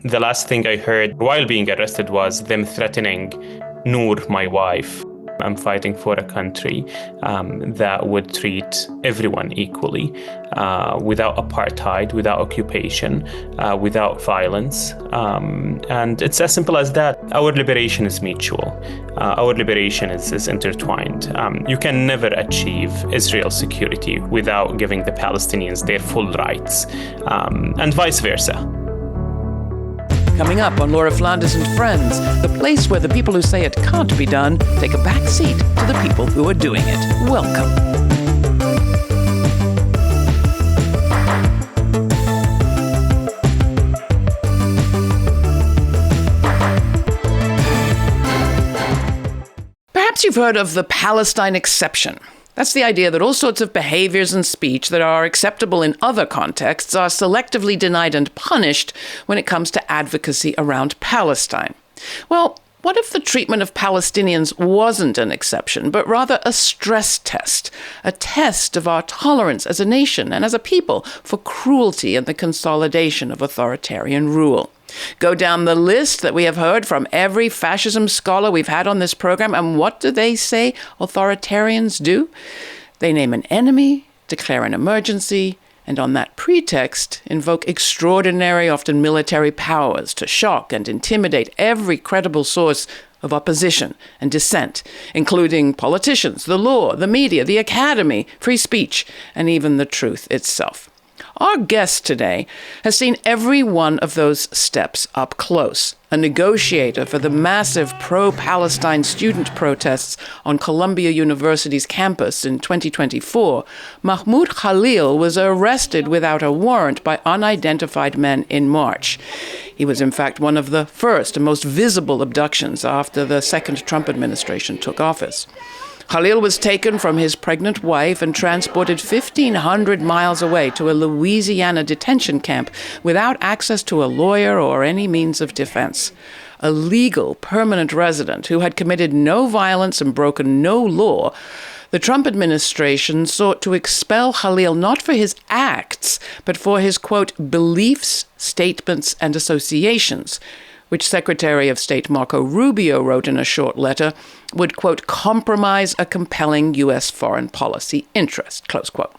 The last thing I heard while being arrested was them threatening Noor, my wife. I'm fighting for a country that would treat everyone equally, without apartheid, without occupation, without violence. And it's as simple as that. Our liberation is mutual. Our liberation is intertwined. You can never achieve Israel's security without giving the Palestinians their full rights, and vice versa. Coming up on Laura Flanders and Friends, the place where the people who say it can't be done take a back seat to the people who are doing it. Welcome. Perhaps you've heard of the Palestine Exception. That's the idea that all sorts of behaviors and speech that are acceptable in other contexts are selectively denied and punished when it comes to advocacy around Palestine. Well, what if the treatment of Palestinians wasn't an exception, but rather a stress test, a test of our tolerance as a nation and as a people for cruelty and the consolidation of authoritarian rule? Go down the list that we have heard from every fascism scholar we've had on this program, and what do they say authoritarians do? They name an enemy, declare an emergency, and on that pretext invoke extraordinary, often military powers to shock and intimidate every credible source of opposition and dissent, including politicians, the law, the media, the academy, free speech, and even the truth itself. Our guest today has seen every one of those steps up close. A negotiator for the massive pro-Palestine student protests on Columbia University's campus in 2024, Mahmoud Khalil was arrested without a warrant by unidentified men in March. He was, in fact, one of the first and most visible abductions after the second Trump administration took office. Khalil was taken from his pregnant wife and transported 1,500 miles away to a Louisiana detention camp without access to a lawyer or any means of defense. A legal, permanent resident who had committed no violence and broken no law, the Trump administration sought to expel Khalil not for his acts, but for his, quote, beliefs, statements, and associations, which Secretary of State Marco Rubio wrote in a short letter, would, quote, compromise a compelling U.S. foreign policy interest, close quote.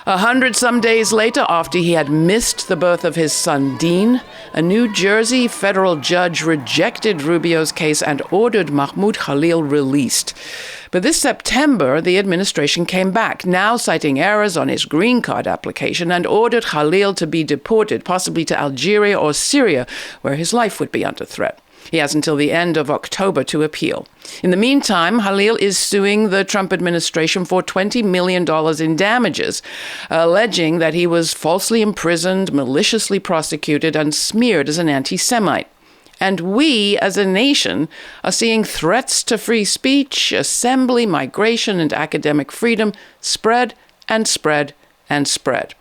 100-some days later, after he had missed the birth of his son Dean, a New Jersey federal judge rejected Rubio's case and ordered Mahmoud Khalil released. But this September, the administration came back, now citing errors on his green card application, and ordered Khalil to be deported, possibly to Algeria or Syria, where his life would be under threat. He has until the end of October to appeal. In the meantime, Khalil is suing the Trump administration for $20 million in damages, alleging that he was falsely imprisoned, maliciously prosecuted, and smeared as an anti-Semite. And we, as a nation, are seeing threats to free speech, assembly, migration, and academic freedom spread and spread and spread.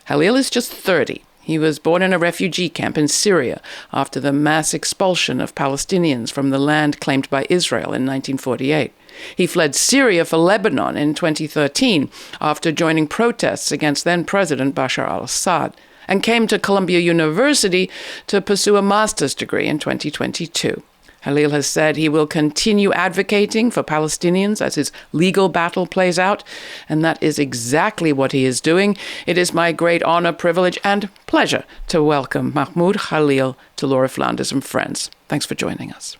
Khalil is just 30. He was born in a refugee camp in Syria after the mass expulsion of Palestinians from the land claimed by Israel in 1948. He fled Syria for Lebanon in 2013 after joining protests against then-President Bashar al-Assad, and came to Columbia University to pursue a master's degree in 2022. Khalil has said he will continue advocating for Palestinians as his legal battle plays out, and that is exactly what he is doing. It is my great honor, privilege, and pleasure to welcome Mahmoud Khalil to Laura Flanders and Friends. Thanks for joining us.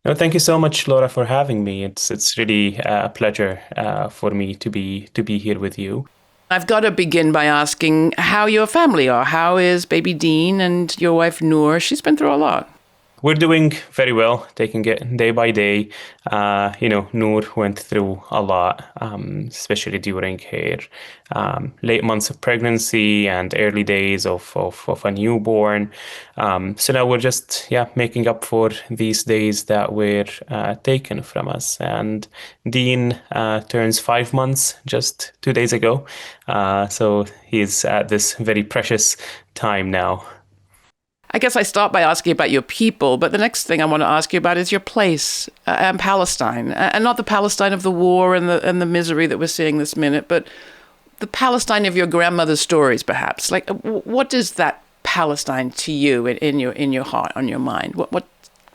No, thank you so much, Laura, for having me. It's really a pleasure for me to be here with you. I've got to begin by asking how your family are. How is baby Dean and your wife Noor? She's been through a lot. We're doing very well, taking it day by day. Noor went through a lot, especially during her late months of pregnancy and early days of a newborn. So now we're just, making up for these days that were taken from us. And Dean turns 5 months just 2 days ago. So he's at this very precious time now. I guess I start by asking about your people, but the next thing I want to ask you about is your place in Palestine, and not the Palestine of the war and the misery that we're seeing this minute, but the Palestine of your grandmother's stories, perhaps. Like, what is that Palestine to you in your heart, on your mind? What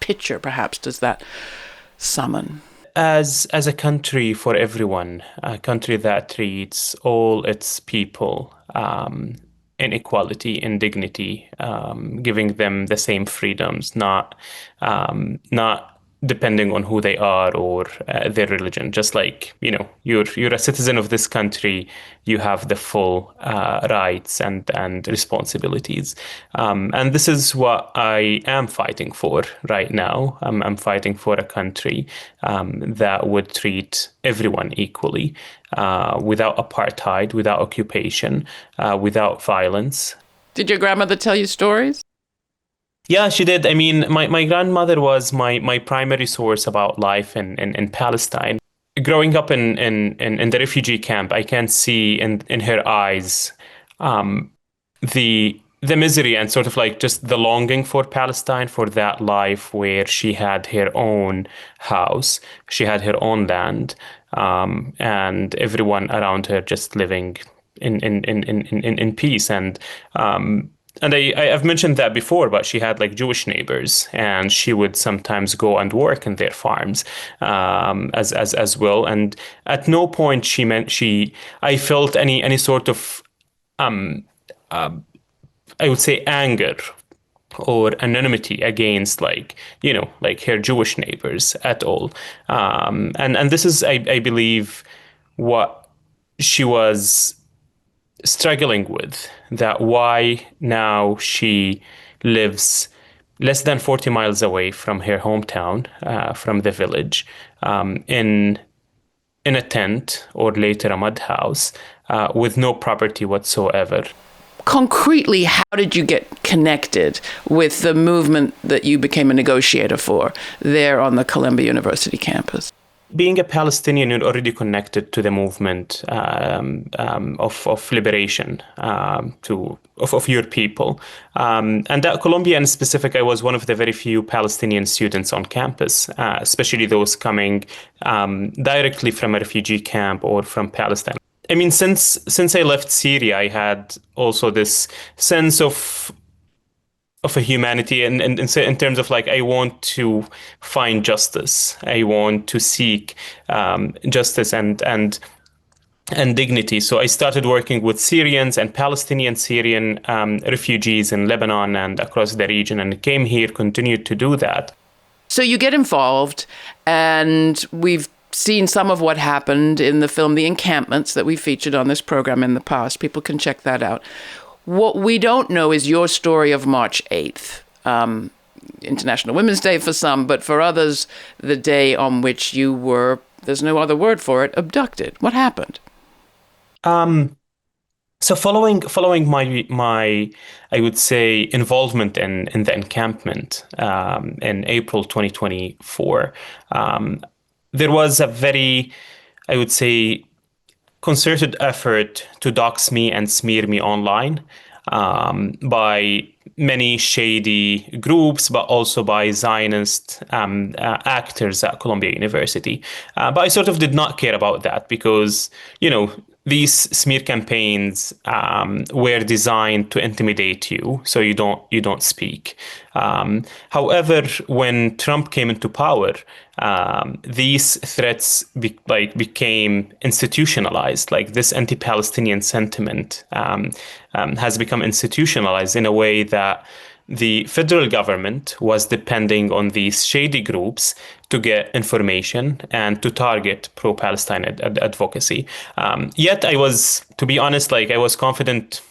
picture, perhaps, does that summon? As a country for everyone, a country that treats all its people in equality, in dignity, giving them the same freedoms, not depending on who they are or their religion. Just like, you're a citizen of this country, you have the full rights and responsibilities. And this is what I am fighting for right now. I'm fighting for a country that would treat everyone equally, without apartheid, without occupation, without violence. Did your grandmother tell you stories? Yeah, she did. I mean, my grandmother was my primary source about life in Palestine. Growing up in the refugee camp, I can see in her eyes the misery and sort of like just the longing for Palestine, for that life where she had her own house, she had her own land, and everyone around her just living in peace. And I've mentioned that before, but she had like Jewish neighbors, and she would sometimes go and work in their farms as well. And at no point I felt any sort of I would say anger or anonymity against like her Jewish neighbors at all. And this is I believe what she was struggling with, that why now she lives less than 40 miles away from her hometown, from the village, in a tent or later a mud house, with no property whatsoever. Concretely, how did you get connected with the movement that you became a negotiator for there on the Columbia University campus? Being a Palestinian, you're already connected to the movement of liberation of your people. And at Columbia in specific, I was one of the very few Palestinian students on campus, especially those coming directly from a refugee camp or from Palestine. I mean, since I left Syria, I had also this sense of a humanity and in terms of like, I want to find justice. I want to seek justice and dignity. So I started working with Syrians and Palestinian Syrian refugees in Lebanon and across the region, and came here, continued to do that. So you get involved, and we've seen some of what happened in the film The Encampments that we featured on this program in the past. People can check that out. What we don't know is your story of March 8th, International Women's Day for some, but for others, the day on which you were, there's no other word for it, abducted. What happened? So following my I would say involvement in the encampment in April 2024, there was a very, I would say, concerted effort to dox me and smear me online by many shady groups, but also by Zionist actors at Columbia University. But I sort of did not care about that because, these smear campaigns were designed to intimidate you, so you don't speak. However, when Trump came into power, these threats became institutionalized. Like this anti-Palestinian sentiment has become institutionalized in a way that the federal government was depending on these shady groups to get information and to target pro-Palestine advocacy. Yet I was, to be honest, I was confident,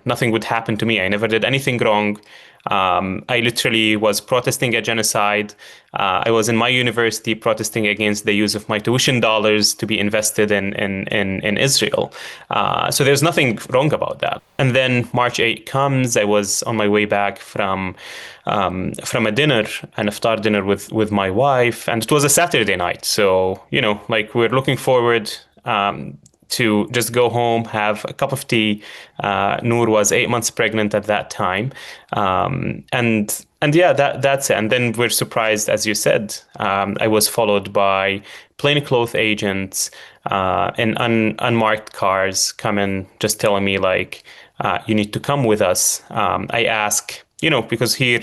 nothing would happen to me. I never did anything wrong. I literally was protesting a genocide. I was in my university protesting against the use of my tuition dollars to be invested in Israel. So there's nothing wrong about that. And then March 8 comes. I was on my way back from a dinner, an Iftar dinner with my wife, and it was a Saturday night. So, we're looking forward to just go home, have a cup of tea. Noor was 8 months pregnant at that time. And yeah, that's it. And then we're surprised, as you said, I was followed by plainclothes agents in unmarked cars coming, just telling me you need to come with us. I ask, because here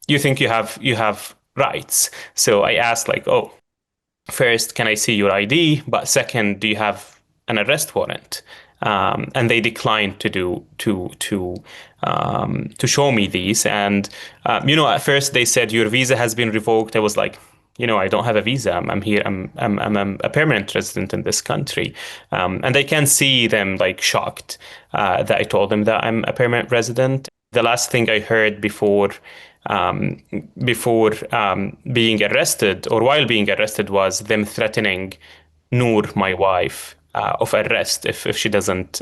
you think you have rights. So I ask like, oh, first, can I see your ID? But second, do you have an arrest warrant? And they declined to show me these. And at first they said your visa has been revoked. I was like, I don't have a visa. I'm here. I'm a permanent resident in this country. And I can see them like shocked that I told them that I'm a permanent resident. The last thing I heard before being arrested or while being arrested was them threatening Noor, my wife, of arrest if she doesn't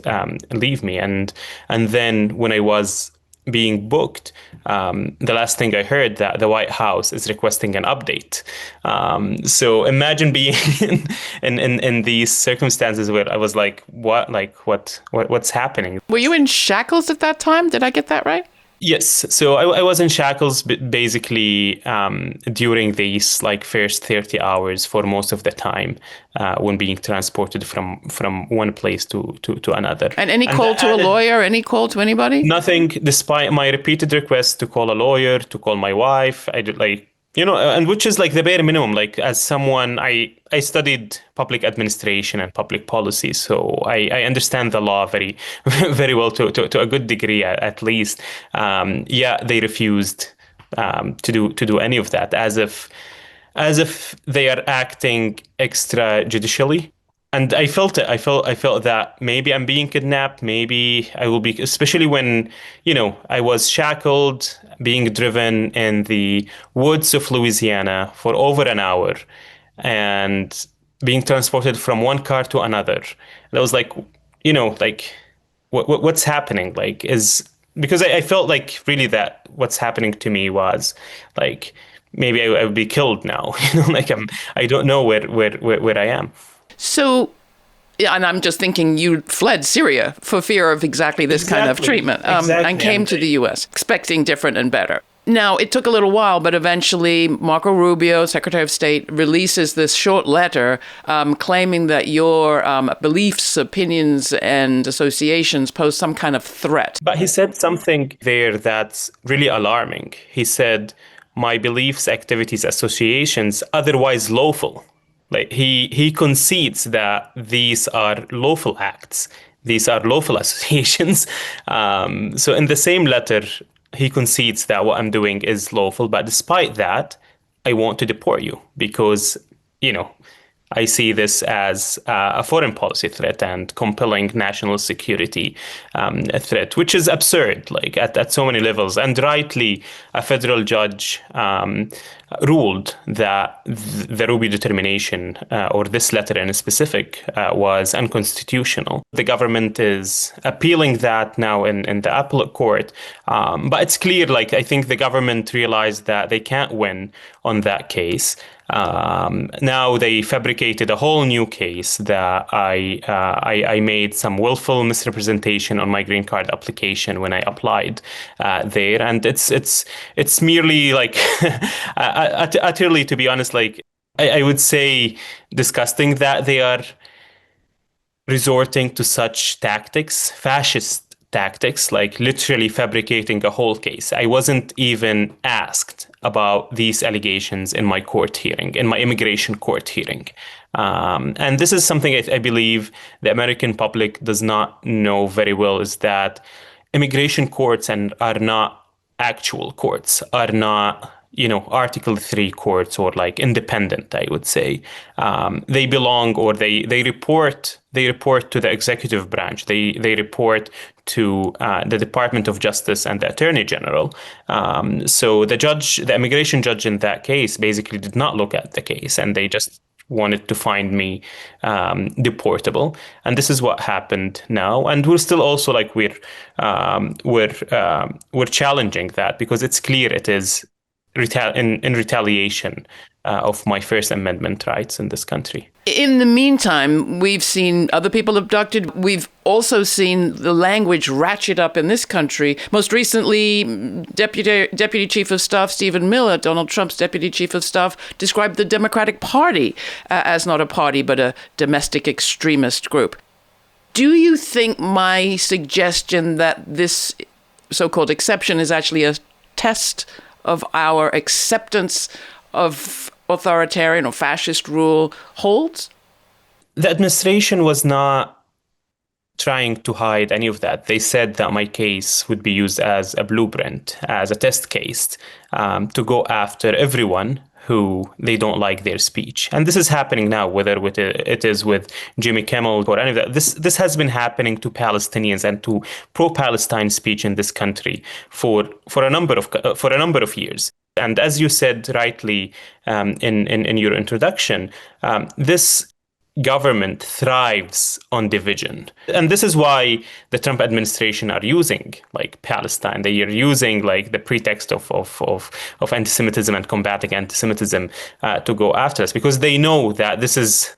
leave me. And then when I was being booked, the last thing I heard that the White House is requesting an update. So imagine being in these circumstances where I was like, what's happening? Were you in shackles at that time? Did I get that right? Yes. So I was in shackles basically during these like first 30 hours for most of the time when being transported from one place to another. And any call to a lawyer, any call to anybody? Nothing, despite my repeated requests to call a lawyer, to call my wife. I did and which is like the bare minimum. Like as someone, I studied public administration and public policy, so I understand the law very, very well to a good degree at least. They refused to do any of that, as if they are acting extrajudicially. And I felt it. I felt that maybe I'm being kidnapped. Maybe I will be, especially when, I was shackled, being driven in the woods of Louisiana for over an hour and being transported from one car to another. And I was like, what's happening? Because I felt like really that what's happening to me was like, maybe I would be killed now. I don't know where I am. So, and I'm just thinking you fled Syria for fear of exactly this kind of treatment and came to the U.S. expecting different and better. Now, it took a little while, but eventually Marco Rubio, Secretary of State, releases this short letter claiming that your beliefs, opinions, and associations pose some kind of threat. But he said something there that's really alarming. He said, my beliefs, activities, associations, otherwise lawful. Like he concedes that these are lawful acts. These are lawful associations. So in the same letter, he concedes that what I'm doing is lawful. But despite that, I want to deport you because, I see this as a foreign policy threat and compelling national security threat, which is absurd, like at so many levels. And rightly, a federal judge ruled that the Rubio determination, or this letter in specific, was unconstitutional. The government is appealing that now in the appellate court. But it's clear, I think the government realized that they can't win on that case. Now they fabricated a whole new case that I made some willful misrepresentation on my green card application when I applied there, and it's merely utterly, to be honest, I would say disgusting that they are resorting to such tactics, fascist tactics, like literally fabricating a whole case. I wasn't even asked about these allegations in my court hearing, in my immigration court hearing. And this is something I believe the American public does not know very well, is that immigration courts are not actual courts, are not Article 3 courts or independent, I would say. They belong, or they report to the executive branch. They report to the Department of Justice and the Attorney General. So the immigration judge in that case basically did not look at the case, and they just wanted to find me deportable. And this is what happened now. And we're still also we're challenging that, because it's clear it is in retaliation of my First Amendment rights in this country. In the meantime, we've seen other people abducted. We've also seen the language ratchet up in this country. Most recently, Deputy Chief of Staff Stephen Miller, Donald Trump's Deputy Chief of Staff, described the Democratic Party as not a party, but a domestic extremist group. Do you think my suggestion that this so-called exception is actually a test of our acceptance of authoritarian or fascist rule holds? The administration was not trying to hide any of that. They said that my case would be used as a blueprint, as a test case, to go after everyone who they don't like their speech. And this is happening now, whether it is with Jimmy Kimmel or any of that. This has been happening to Palestinians and to pro-Palestine speech in this country for a number of years. And as you said rightly in your introduction, this government thrives on division. And this is why the Trump administration are using like Palestine. They are using like the pretext of anti-Semitism and combating anti-Semitism to go after us, because they know that this is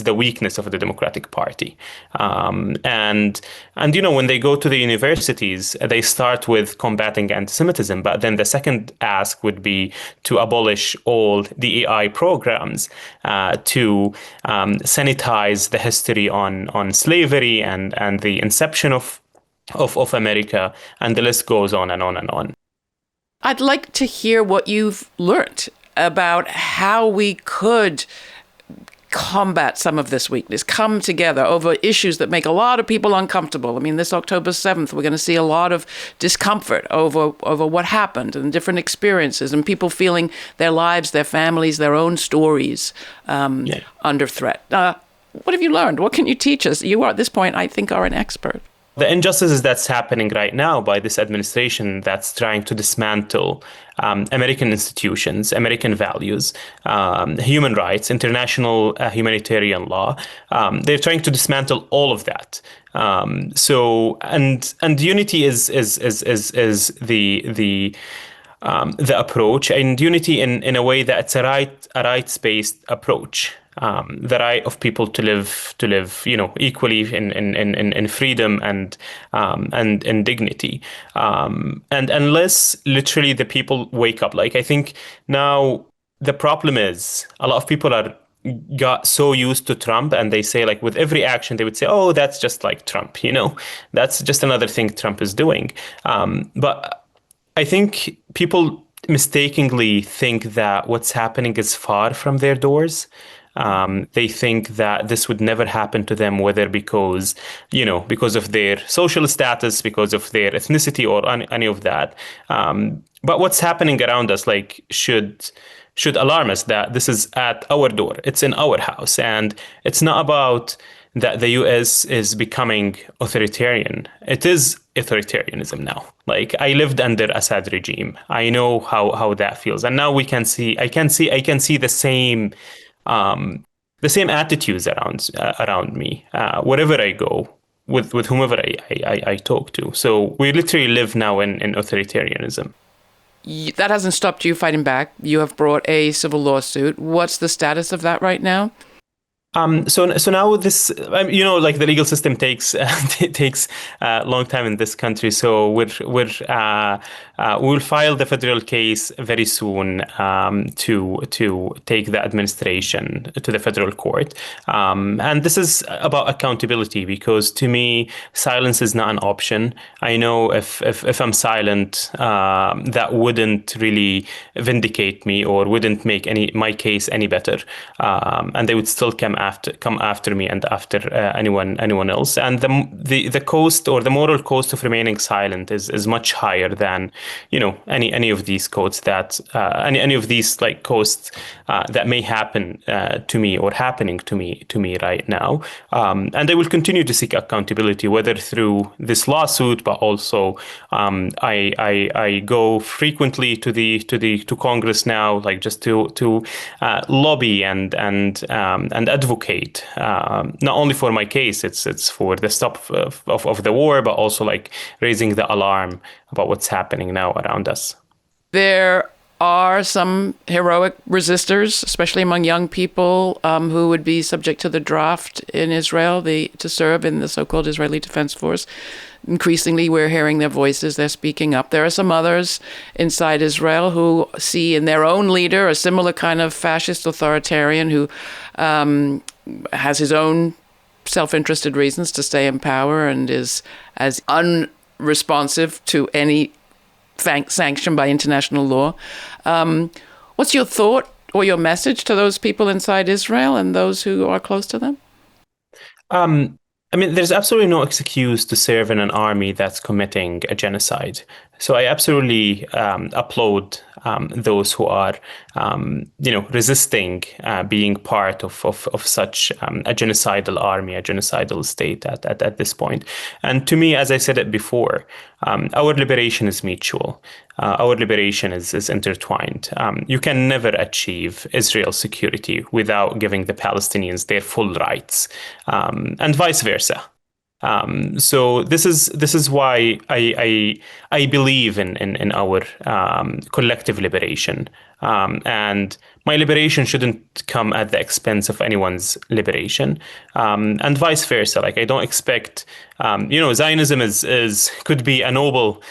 the weakness of the Democratic Party. And when they go to the universities, they start with combating anti-Semitism, but then the second ask would be to abolish all DEI programs, to sanitize the history on slavery and the inception of America, and the list goes on and on and on. I'd like to hear what you've learned about how we could combat some of this weakness, come together over issues that make a lot of people uncomfortable. I mean, this October 7th, we're going to see a lot of discomfort over what happened and different experiences and people feeling their lives, their families, their own stories under threat. What have you learned? What can you teach us? You are, at this point, I think, are an expert. The injustices that's happening right now by this administration that's trying to dismantle American institutions, American values, human rights, international humanitarian law. They're trying to dismantle all of that. So unity is the approach, and unity in a way that it's a rights-based approach. The right of people to live, equally in freedom and in dignity. And unless literally the people wake up, like I think now the problem is a lot of people got so used to Trump, and they say like with every action they would say, oh, that's just like Trump, that's just another thing Trump is doing. But I think people mistakenly think that what's happening is far from their doors. They think that this would never happen to them, whether because of their social status, because of their ethnicity, or any of that. But what's happening around us, like, should alarm us that this is at our door. It's in our house, and it's not about that the U.S. is becoming authoritarian. It is authoritarianism now. Like, I lived under Assad regime. I know how that feels, and now I can see the same. The same attitudes around me, wherever I go, with whomever I talk to. So we literally live now in authoritarianism. That hasn't stopped you fighting back. You have brought a civil lawsuit. What's the status of that right now? So now this, like the legal system takes a long time in this country. So we'll file the federal case very soon to take the administration to the federal court. And this is about accountability, because to me, silence is not an option. I know if I'm silent, that wouldn't really vindicate me or wouldn't make my case any better, and they would still come after me and after anyone else. And the cost, or the moral cost, of remaining silent is much higher than any of these costs that any of these like costs that may happen to me or happening to me right now. And I will continue to seek accountability, whether through this lawsuit, but also I go frequently to Congress now, like just to lobby and advocate, not only for my case, it's for the stop of the war, but also like raising the alarm about what's happening now around us. There are some heroic resistors, especially among young people, who would be subject to the draft in Israel to serve in the so-called Israeli Defense Force. Increasingly, we're hearing their voices. They're speaking up. There are some others inside Israel who see in their own leader a similar kind of fascist authoritarian who has his own self-interested reasons to stay in power and is as unresponsive to any sanction by international law. What's your thought or your message to those people inside Israel and those who are close to them? There's absolutely no excuse to serve in an army that's committing a genocide. So I absolutely applaud those who are, resisting being part of such a genocidal army, a genocidal state at this point. And to me, as I said it before, our liberation is mutual. Our liberation is intertwined. You can never achieve Israel's security without giving the Palestinians their full rights, and vice versa. So this is why I believe in our collective liberation, and my liberation shouldn't come at the expense of anyone's liberation, and vice versa. Like I don't expect, Zionism could be a noble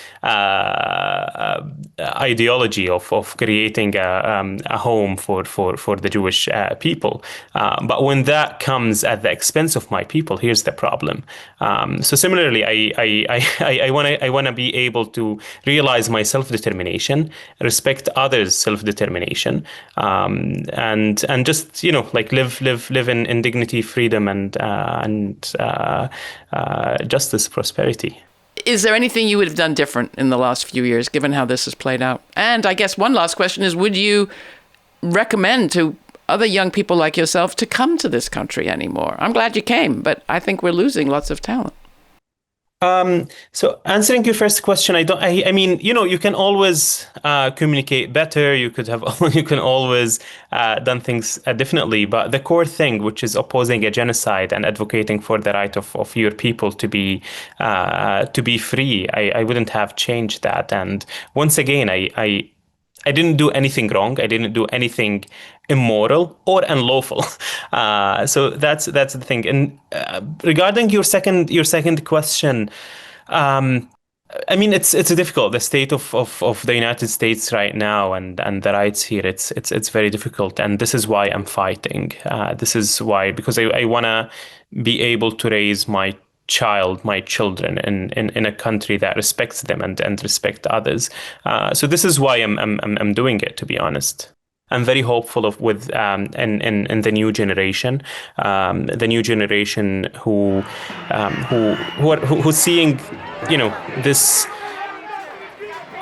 ideology of creating a home for the Jewish people, but when that comes at the expense of my people, here's the problem. So similarly, I want to be able to realize my self-determination, respect others' self-determination, and just live in dignity, freedom, and justice, prosperity. Is there anything you would have done different in the last few years, given how this has played out? And I guess one last question is, would you recommend to other young people like yourself to come to this country anymore? I'm glad you came, but I think we're losing lots of talent. So answering your first question, you can always communicate better. You can always done things differently. But the core thing, which is opposing a genocide and advocating for the right of your people to be free, I wouldn't have changed that. And once again, I didn't do anything wrong. I didn't do anything immoral or unlawful. So that's the thing. And regarding your second question, it's difficult. The state of the United States right now and the rights here, it's very difficult. And this is why I'm fighting. This is why, because I want to be able to raise my children in a country that respects them and respect others. So this is why I'm doing it, to be honest. I'm very hopeful in the new generation, who's seeing, this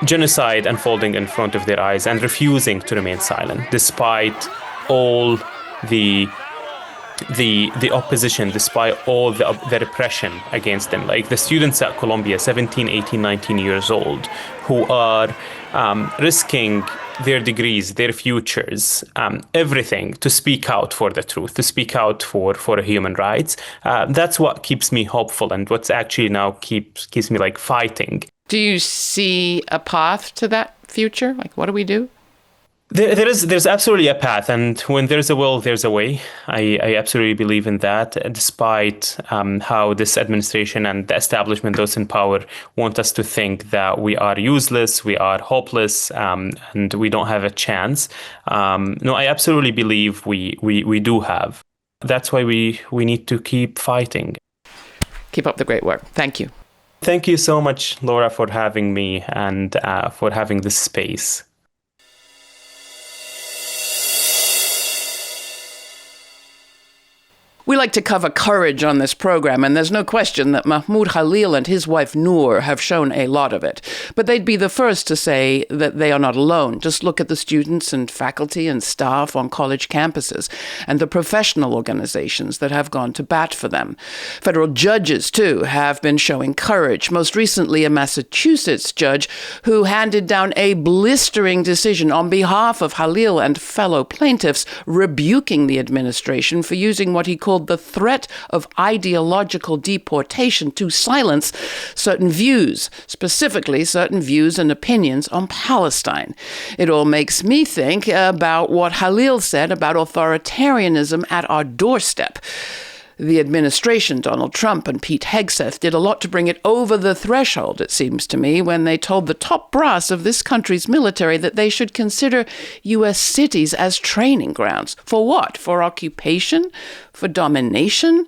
genocide unfolding in front of their eyes and refusing to remain silent, despite all the opposition, despite all the repression against them. Like the students at Columbia, 17, 18, 19 years old, who are risking their degrees, their futures, everything to speak out for the truth, to speak out for human rights. That's what keeps me hopeful and what's actually now keeps me fighting. Do you see a path to that future? What do we do? There's absolutely a path, and when there's a will, there's a way. I absolutely believe in that, despite how this administration and the establishment, those in power, want us to think that we are useless, we are hopeless, and we don't have a chance. No, I absolutely believe we do have. That's why we need to keep fighting. Keep up the great work. Thank you. Thank you so much, Laura, for having me and for having this space. We like to cover courage on this program, and there's no question that Mahmoud Khalil and his wife Noor have shown a lot of it. But they'd be the first to say that they are not alone. Just look at the students and faculty and staff on college campuses and the professional organizations that have gone to bat for them. Federal judges, too, have been showing courage. Most recently, a Massachusetts judge who handed down a blistering decision on behalf of Khalil and fellow plaintiffs, rebuking the administration for using what he called the threat of ideological deportation to silence certain views, specifically certain views and opinions on Palestine. It all makes me think about what Khalil said about authoritarianism at our doorstep. The administration, Donald Trump and Pete Hegseth, did a lot to bring it over the threshold, it seems to me, when they told the top brass of this country's military that they should consider U.S. cities as training grounds. For what? For occupation? For domination?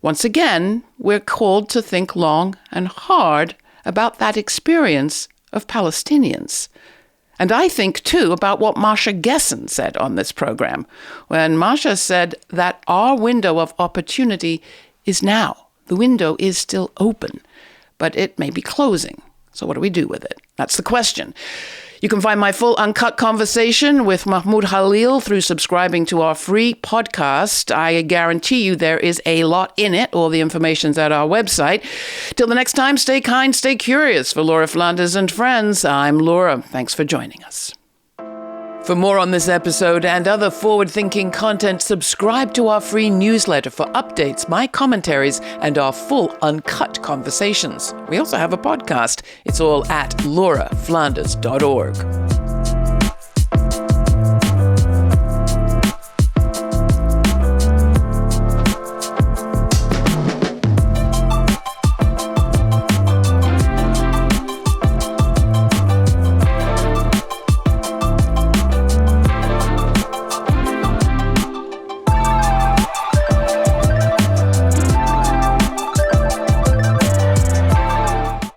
Once again, we're called to think long and hard about that experience of Palestinians. And I think, too, about what Masha Gessen said on this program, when Masha said that our window of opportunity is now. The window is still open, but it may be closing. So what do we do with it? That's the question. You can find my full uncut conversation with Mahmoud Khalil through subscribing to our free podcast. I guarantee you there is a lot in it. All the information's at our website. Till the next time, stay kind, stay curious. For Laura Flanders and friends, I'm Laura. Thanks for joining us. For more on this episode and other forward-thinking content, subscribe to our free newsletter for updates, my commentaries, and our full uncut conversations. We also have a podcast. It's all at lauraflanders.org.